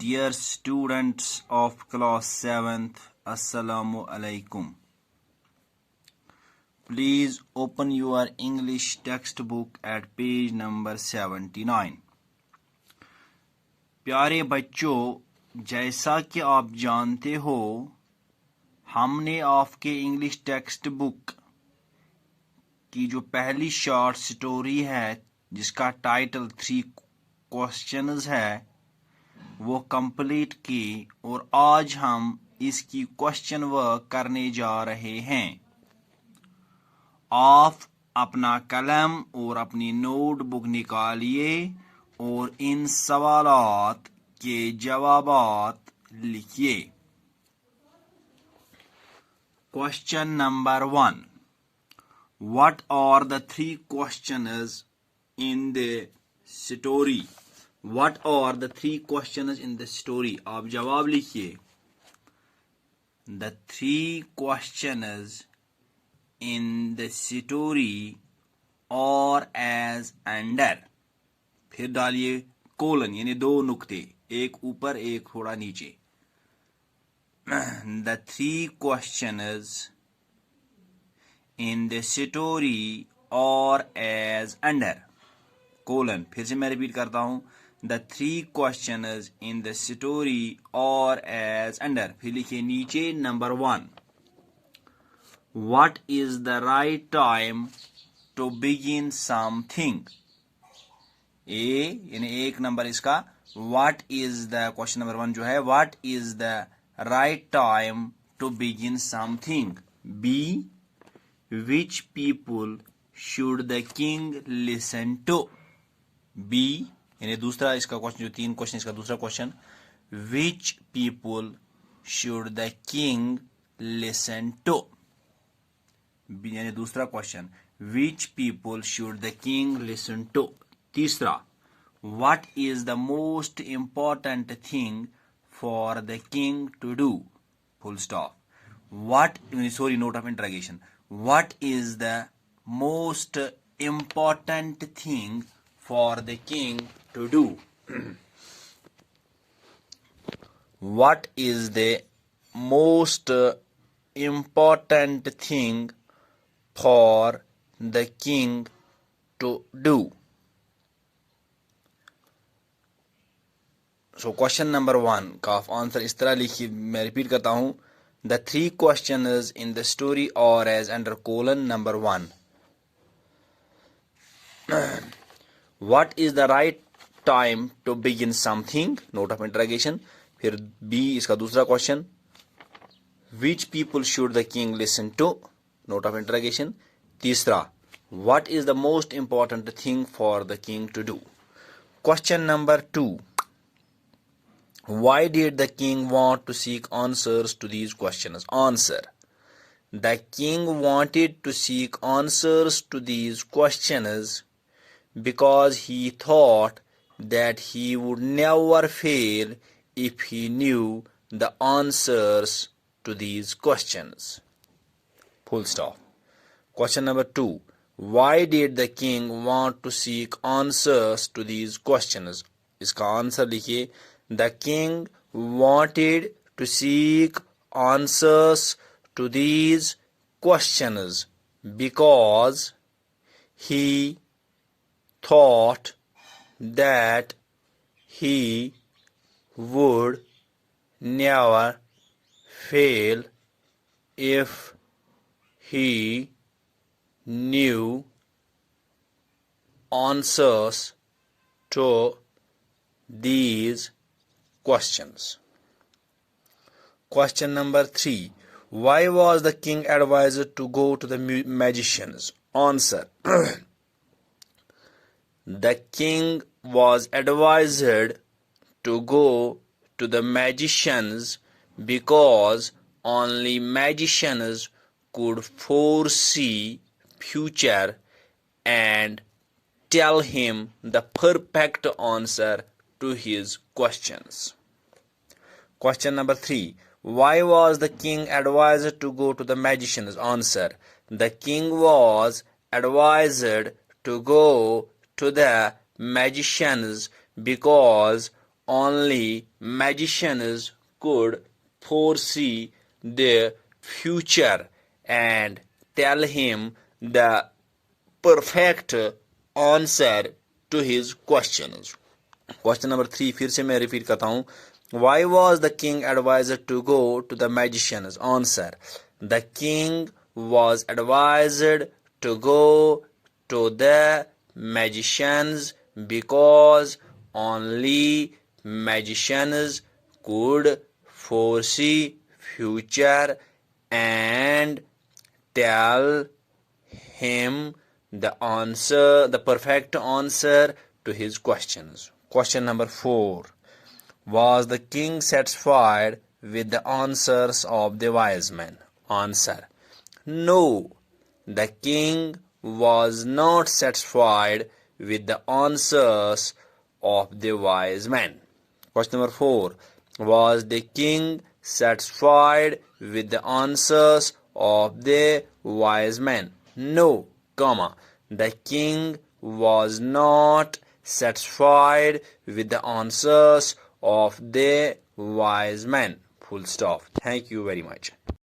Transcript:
Dear students of class 7th, Assalamu alaikum. Please open your English textbook at page number 79. प्यारे बच्चों, जैसा कि आप जानते हो, हमने आपके इंग्लिश टेक्स्ट बुक की जो पहली शॉर्ट स्टोरी है जिसका टाइटल 3 क्वेश्चंस है वो कंप्लीट की और आज हम इसकी क्वेश्चन वर्क करने जा रहे हैं। आप अपना कलम और अपनी नोटबुक निकालिए और इन सवालात के जवाबात लिखिए। Question number 1, What are the 3 questions in the story? What are the 3 questions in the story? आप जवाब लिखिए। The 3 questions in the story are as under. फिर डालिए कोलन यानी 2 नुक्ते, एक ऊपर एक थोड़ा नीचे। The 3 questions in the story are as under. Colon, फिर से मैं रिपीट करता हूं। The 3 questions in the story are as under. फिर लिखिए नीचे number 1, What is the right time to begin something? यानी एक नंबर इसका What is the question number 1 जो है What is the right time to begin something? B, Which people should the king listen to? B यानी दूसरा इसका question, जो 3 question इसका दूसरा question, Which people should the king listen to? B यानी दूसरा question, Which people should the king listen to? तीसरा, What is the most important thing for the king to do? Full stop. Note of interrogation. What is the most important thing for the king to do? What is the most important thing for the king to do? So question number 1 का answer इस तरह लिखिए, मैं repeat करता हूं। The 3 questions in the story are as under colon number 1. What is the right time to begin something? Note of interrogation. फिर B इसका दूसरा question, Which people should the king listen to? Note of interrogation. तीसरा, What is the most important thing for the king to do? Question number 2. Why did the king want to seek answers to these questions? Answer. The king wanted to seek answers to these questions because he thought that he would never fail if he knew the answers to these questions. Full stop. Question number 2. Why did the king want to seek answers to these questions? इसका answer लिखिए। The king wanted to seek answers to these questions because he thought that he would never fail if he knew answers to these questions. Question number 3. Why was the king advised to go to the magicians? Answer. The king was advised to go to the magicians because only magicians could foresee future and tell him the perfect answer to his questions. Question number 3. Why was the king advised to go to the magicians? Answer. The king was advised to go to the magicians because only magicians could foresee the future and tell him the perfect answer to his questions. Question number 3 फिर से मैं repeat करता हूँ. Why was the king advised to go to the magicians? Answer. The king was advised to go to the magicians because only magicians could foresee future and tell him the perfect answer to his questions. Question number 4. Was the king satisfied with the answers of the wise men? Answer. No, the king was not satisfied with the answers of the wise men. Question number 4. Was the king satisfied with the answers of the wise men? No, comma. The king was not satisfied with the answers of the wise men. Full stop. Thank you very much.